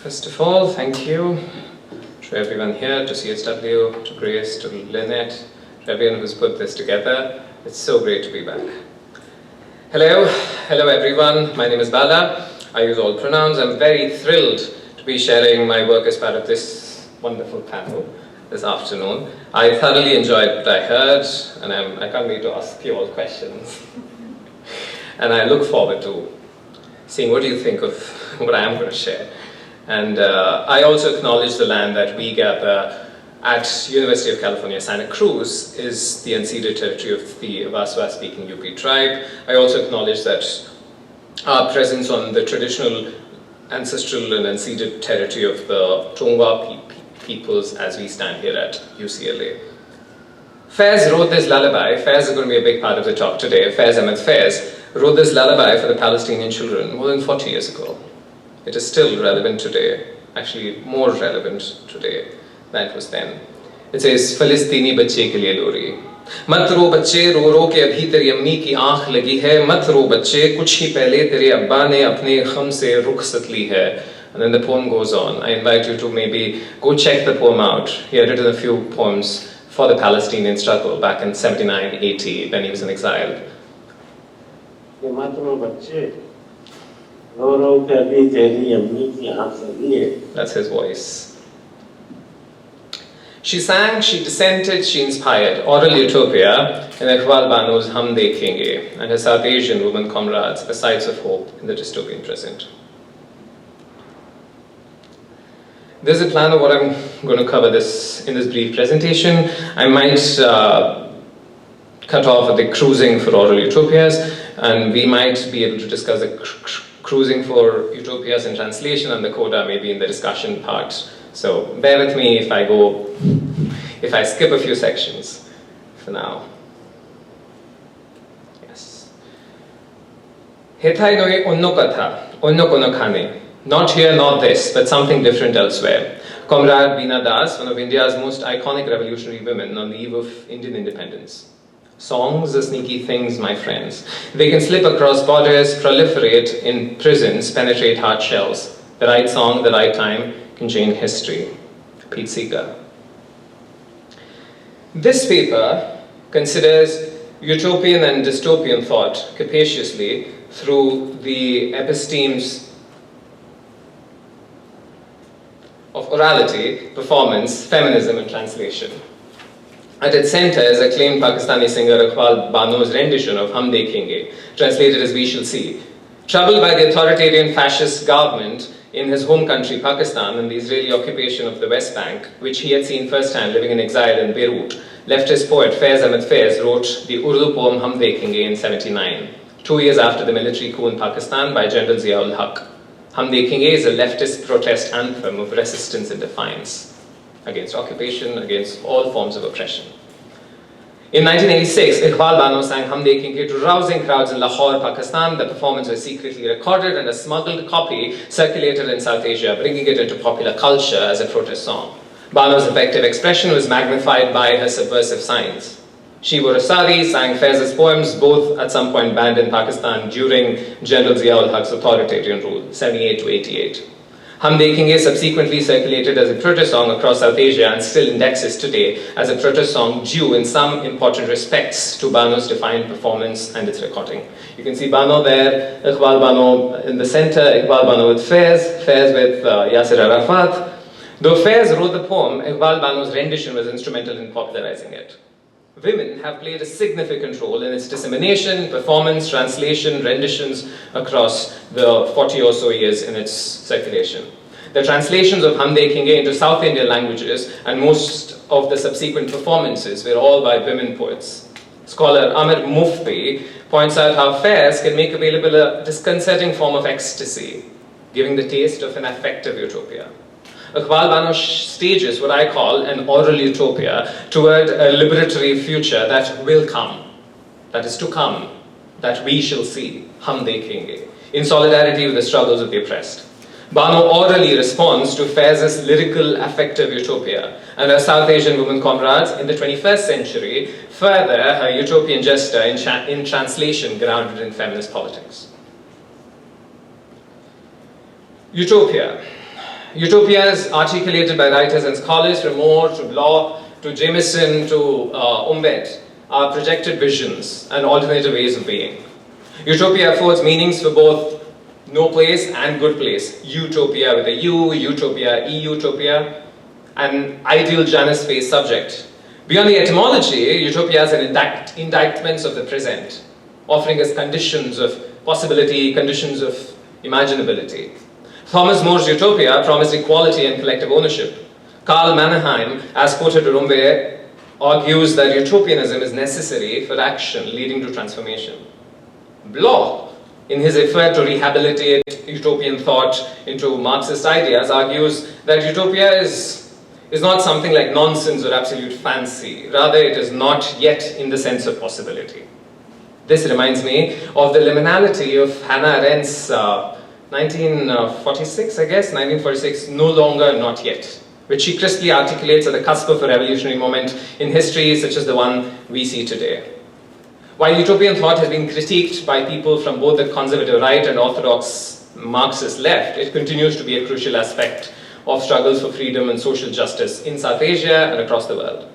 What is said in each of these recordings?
First of all, thank you to everyone here, to CSW, to Grace, to Lynette, to everyone who's put this together. It's so great to be back. Hello everyone. My name is Bala. I use all pronouns. I'm very thrilled to be sharing my work as part of this wonderful panel this afternoon. I thoroughly enjoyed what I heard, and I can't wait to ask you all questions. And I look forward to seeing what you think of what I am going to share. And I also acknowledge the land that we gather at University of California, Santa Cruz is the unceded territory of the Avaswa-speaking UP tribe. I also acknowledge that our presence on the traditional ancestral and unceded territory of the Tongva peoples as we stand here at UCLA. Faiz wrote this lullaby. Faiz is going to be a big part of the talk today. Faiz Ahmed Faiz wrote this lullaby for the Palestinian children more than 40 years ago. It is still relevant today, actually more relevant today than it was then. It says, Falistini bacche ke liye lori. Mat ro bacche, ro ro ke abhi teri ammi ki aankh lagi hai. Mat ro bacche, kuch hi pehle tere abba ne apne kham se rukhsat li hai. And then the poem goes on. I invite you to maybe go check the poem out. He had written a few poems for the Palestinian struggle back in 79, 80 when he was in exile. That's his voice. She sang, she dissented, she inspired Aural Utopia in Iqbal Bano's Hum Dekhenge and her South Asian Womxn Comrades, The Sights of Hope in the Dystopian Present. There's a plan of what I'm going to cover in this brief presentation. I might cut off at the cruising for Aural Utopias, and we might be able to discuss the cruising for Utopias in translation and the coda maybe in the discussion part. So bear with me if I skip a few sections for now. Yes. Hetai noi onno katha, onno kono khane. Not here, not this, but something different elsewhere. Comrade Beena Das, one of India's most iconic revolutionary women on the eve of Indian independence. Songs are sneaky things, my friends. They can slip across borders, proliferate in prisons, penetrate hard shells. The right song, the right time, can change history. Pete Seeger. This paper considers utopian and dystopian thought capaciously through the epistemes of orality, performance, feminism, and translation. At its center is acclaimed Pakistani singer Iqbal Bano's rendition of Hum Dekhenge, translated as We Shall See. Troubled by the authoritarian fascist government in his home country Pakistan and the Israeli occupation of the West Bank, which he had seen firsthand living in exile in Beirut, leftist poet Faiz Ahmed Faiz wrote the Urdu poem Hum Dekhenge in 1979, 2 years after the military coup in Pakistan by General Zia-ul-Haq. Hum Dekhenge is a leftist protest anthem of resistance and defiance against occupation, against all forms of oppression. In 1986, Iqbal Bano sang Hum Dekhenge to rousing crowds in Lahore, Pakistan. The performance was secretly recorded and a smuggled copy circulated in South Asia, bringing it into popular culture as a protest song. Bano's effective expression was magnified by her subversive signs. She wore a sari, sang Faiz's poems, both at some point banned in Pakistan during General Zia-ul-Haq's authoritarian rule, 78 to 88. Hum Dekhenge subsequently circulated as a protest song across South Asia and still indexes today as a protest song due in some important respects to Bano's defined performance and its recording. You can see Bano there, Iqbal Bano in the center, Iqbal Bano with Faiz with Yasser Arafat. Though Faiz wrote the poem, Iqbal Bano's rendition was instrumental in popularizing it. Women have played a significant role in its dissemination, performance, translation, renditions across the 40 or so years in its circulation. The translations of Hum Dekhenge into South Indian languages and most of the subsequent performances were all by women poets. Scholar Amir Mufti points out how Faiz can make available a disconcerting form of ecstasy, giving the taste of an affective utopia. Iqbal Bano stages what I call an aural utopia toward a liberatory future that will come, that is to come, that we shall see, Hum Dekhenge, in solidarity with the struggles of the oppressed. Bano orally responds to Faiz's lyrical affective utopia, and her South Asian Womxn Comrades in the 21st century further her utopian gesture in translation grounded in feminist politics. Utopia. Utopias articulated by writers and scholars from Moore to Bloch to Jameson to Umbet are projected visions and alternative ways of being. Utopia affords meanings for both no place and good place. Utopia with a U, utopia, e-utopia, an ideal Janus-based subject. Beyond the etymology, utopias are indictments of the present, offering us conditions of possibility, conditions of imaginability. Thomas More's Utopia promised equality and collective ownership. Karl Mannerheim, as quoted in Rumbe, argues that utopianism is necessary for action leading to transformation. Bloch, in his effort to rehabilitate utopian thought into Marxist ideas, argues that utopia is not something like nonsense or absolute fancy. Rather, it is not yet in the sense of possibility. This reminds me of the liminality of Hannah Arendt's 1946, No Longer, Not Yet, which she crisply articulates at the cusp of a revolutionary moment in history such as the one we see today. While utopian thought has been critiqued by people from both the conservative right and orthodox Marxist left, it continues to be a crucial aspect of struggles for freedom and social justice in South Asia and across the world.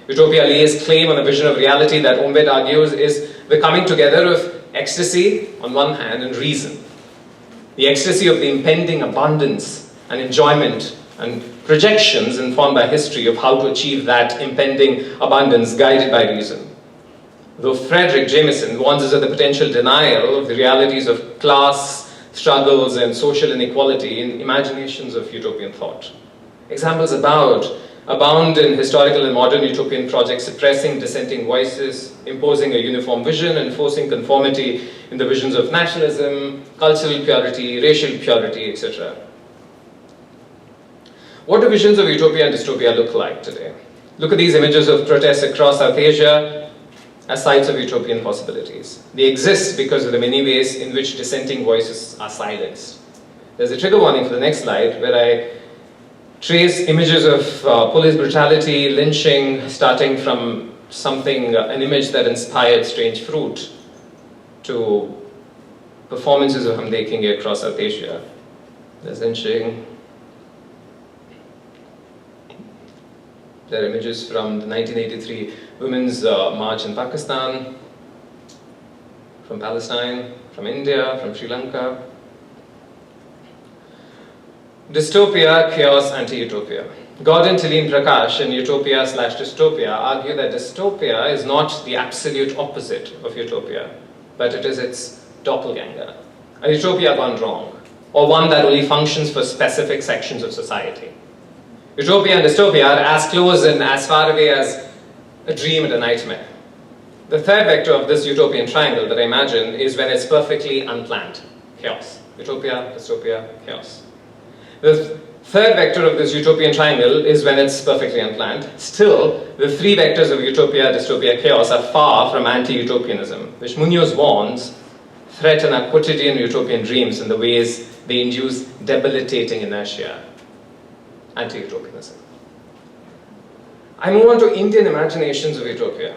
Utopia lays claim on a vision of reality that Umbet argues is the coming together of ecstasy on one hand and reason. The ecstasy of the impending abundance and enjoyment and projections informed by history of how to achieve that impending abundance guided by reason. Though Frederick Jameson warns us of the potential denial of the realities of class struggles and social inequality in imaginations of utopian thought. Examples abound in historical and modern utopian projects suppressing dissenting voices, imposing a uniform vision, and forcing conformity in the visions of nationalism, cultural purity, racial purity, etc. What do visions of utopia and dystopia look like today? Look at these images of protests across South Asia as sites of utopian possibilities. They exist because of the many ways in which dissenting voices are silenced. There's a trigger warning for the next slide where I trace images of police brutality, lynching, starting from an image that inspired Strange Fruit, to performances of Hum Dekhenge across South Asia. There's lynching. There are images from the 1983 Women's March in Pakistan, from Palestine, from India, from Sri Lanka. Dystopia, chaos, anti-utopia. Gordon, Tillene, Prakash in Utopia/Dystopia argue that dystopia is not the absolute opposite of utopia, but it is its doppelganger, a utopia gone wrong, or one that only functions for specific sections of society. Utopia and dystopia are as close and as far away as a dream and a nightmare. The third vector of this utopian triangle that I imagine is when it's perfectly unplanned. Chaos. Utopia, dystopia, chaos. The third vector of this utopian triangle is when it's perfectly unplanned. Still, the three vectors of utopia, dystopia, chaos are far from anti-utopianism, which Munoz warns threaten our quotidian utopian dreams in the ways they induce debilitating inertia. Anti-utopianism. I move on to Indian imaginations of utopia.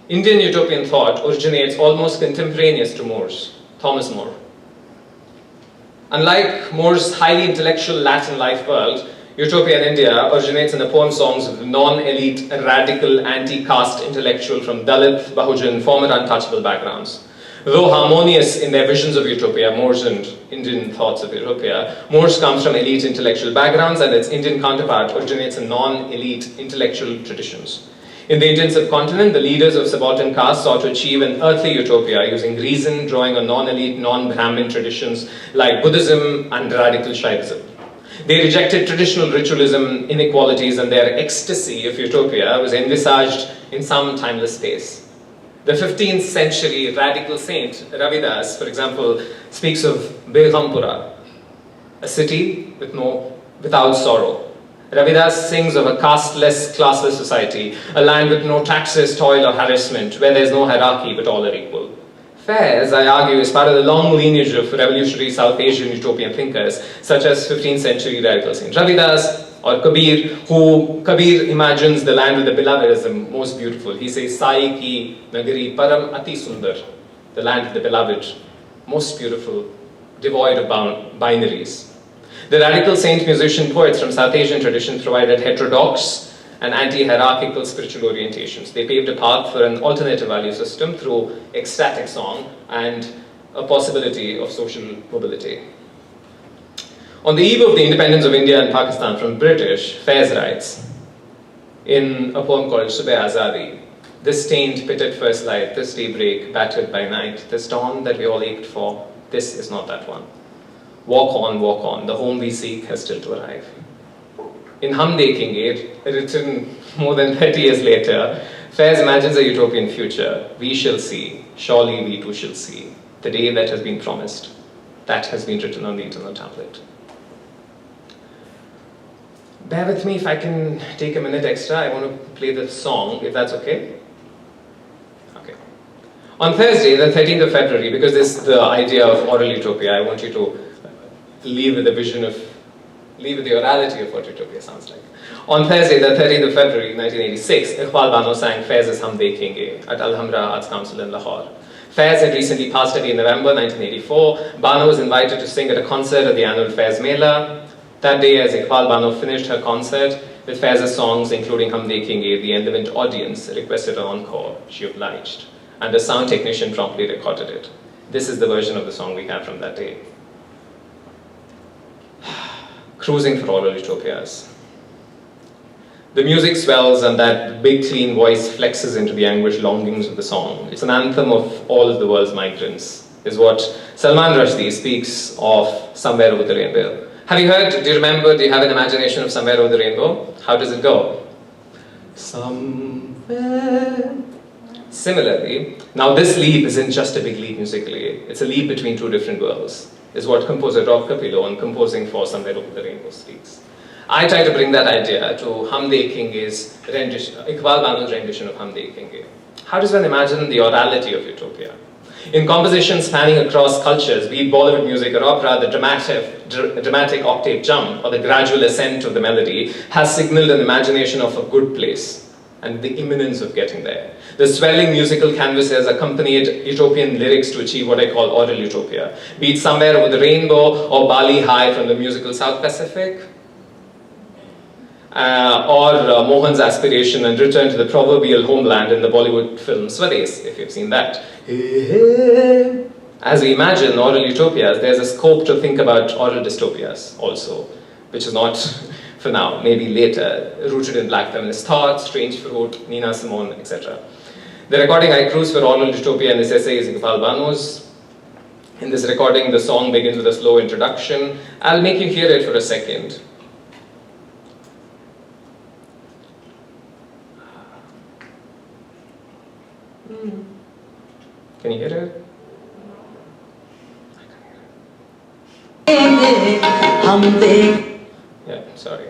Indian utopian thought originates almost contemporaneous to More's, Thomas More. Unlike More's highly intellectual Latin life world, utopia in India originates in the poem songs of the non-elite, radical, anti-caste intellectual from Dalit, Bahujan, former untouchable backgrounds. Though harmonious in their visions of utopia, More's and Indian thoughts of utopia, More's comes from elite intellectual backgrounds and its Indian counterpart originates in non-elite intellectual traditions. In the Indian subcontinent, the leaders of subaltern castes sought to achieve an earthly utopia using reason, drawing on non-elite, non-Brahmin traditions like Buddhism and radical Shaivism. They rejected traditional ritualism, inequalities, and their ecstasy of utopia was envisaged in some timeless space. The 15th century radical saint Ravidas, for example, speaks of Beghampura, a city without sorrow. Ravidas sings of a casteless, classless society, a land with no taxes, toil, or harassment, where there is no hierarchy but all are equal. Fairs, I argue, is part of the long lineage of revolutionary South Asian utopian thinkers, such as 15th century radical saint Ravidas, or Kabir, who Kabir imagines the land with the beloved as the most beautiful. He says, Sai ki nagari param ati sundar, the land of the beloved, most beautiful, devoid of binaries. The radical saint musician poets from South Asian tradition provided heterodox and anti-hierarchical spiritual orientations. They paved a path for an alternative value system through ecstatic song and a possibility of social mobility. On the eve of the independence of India and Pakistan from British, Faiz writes in a poem called Subeh Azadi, "This stained pitted first light, this daybreak battered by night, this dawn that we all ached for, this is not that one. Walk on, the home we seek has still to arrive." In Hum Dekhenge, written more than 30 years later, Faiz imagines a utopian future. We shall see, surely we too shall see, the day that has been promised, that has been written on the eternal tablet. Bear with me if I can take a minute extra. I want to play the song, if that's okay. Okay. On Thursday, the 13th of February, because this is the idea of Aural Utopia, I want you to leave with the vision of, leave with the orality of what Utopia sounds like. On Thursday, the 13th of February, 1986, Iqbal Bano sang Faiz's Hum Dekhenge at Al-Hamra Arts Council in Lahore. Faiz had recently passed away in November 1984. Bano was invited to sing at a concert at the annual Faiz Mela. That day, as Iqbal Bano finished her concert with Faiz's songs, including Hum Dekhenge, the element audience requested an encore. She obliged, and the sound technician promptly recorded it. This is the version of the song we have from that day. Cruising for Aural Utopias. The music swells and that big clean voice flexes into the anguished longings of the song. It's an anthem of all of the world's migrants, is what Salman Rushdie speaks of Somewhere Over the Rainbow. Have you heard, do you remember, do you have an imagination of Somewhere Over the Rainbow? How does it go? Somewhere. Similarly, now this leap isn't just a big leap musically, it's a leap between two different worlds, is what composer Rob Capillo, on composing for Somewhere Over the Rainbow, speaks. I try to bring that idea to Hum Dekhenge's rendition, Iqbal Bano's rendition of Hum Dekhenge. How does one imagine the orality of Utopia? In compositions spanning across cultures, be it Bollywood music or opera, the dramatic octave jump or the gradual ascent of the melody has signaled an imagination of a good place and the imminence of getting there. The swelling musical canvases accompanied utopian lyrics to achieve what I call Aural Utopia, be it Somewhere Over the Rainbow or Bali High from the musical South Pacific, or Mohan's aspiration and return to the proverbial homeland in the Bollywood film Swades, if you've seen that. As we imagine Aural Utopias, there's a scope to think about Aural Dystopias also, which is not, for now, maybe later, rooted in black feminist thought, Strange Fruit, Nina Simone, etc. The recording I Cruz for Aural Utopia in this essay is Iqbal Bano's. In this recording, the song begins with a slow introduction. I'll make you hear it for a second. Can you hear it? Yeah, sorry.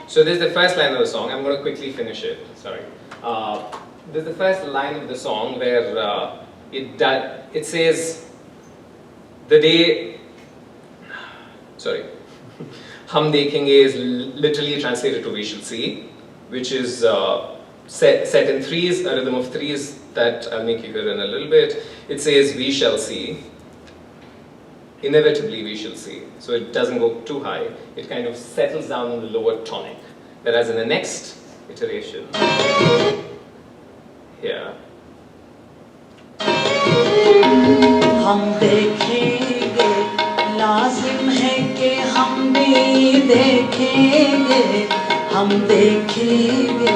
So this is the first line of the song. I'm going to quickly finish it. Sorry. This is the first line of the song where it says, the day, sorry. Hum Dekhenge is literally translated to we shall see, which is set in threes, a rhythm of threes that I'll make you hear in a little bit. It says we shall see, inevitably we shall see. So it doesn't go too high, it kind of settles down on the lower tonic. Whereas in the next iteration, here, hum dekhenge, lazim hai ke hum bhi dekhenge, hum dekhenge.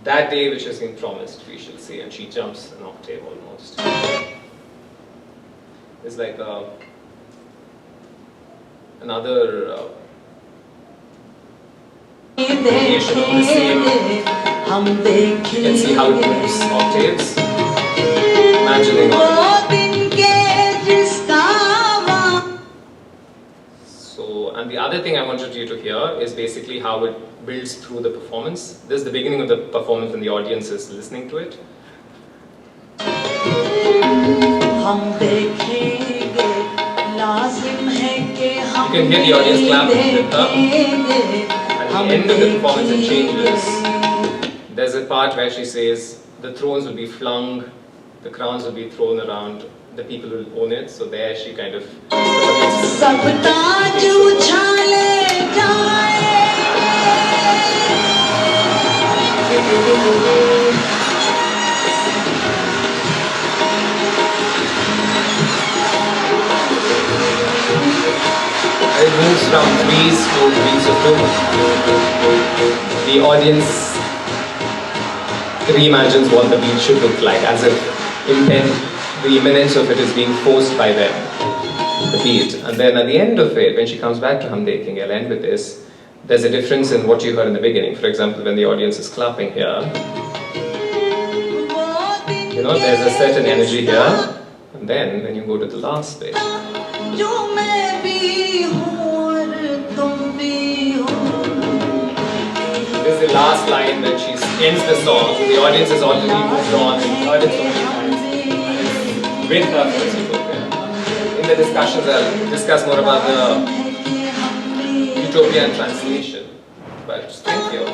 That day which has been promised, we shall see, and she jumps an octave almost. It's like another variation of the same. You can see how it moves octaves. Imagining so, and the other thing I wanted you to hear is basically how it builds through the performance. This is the beginning of the performance and the audience is listening to it. You can hear the audience clapping with her. At the end of the performance, it changes. There's a part where she says, the thrones will be flung, the crowns will be thrown around, the people will own it. So there she kind of... It moves from trees to wings of doom. The audience reimagines what the beat should look like, as if the imminence of it is being forced by them, the beat. And then at the end of it, when she comes back to Hum Dekhenge, I'll end with this, there's a difference in what you heard in the beginning. For example, when the audience is clapping here, you know, there's a certain energy here, and then when you go to the last bit, this is the last line when she ends the song. The audience has already moved on and heard it so many times, and it's with her first utopia. In the discussions, I'll discuss more about the utopian translation. But thank you.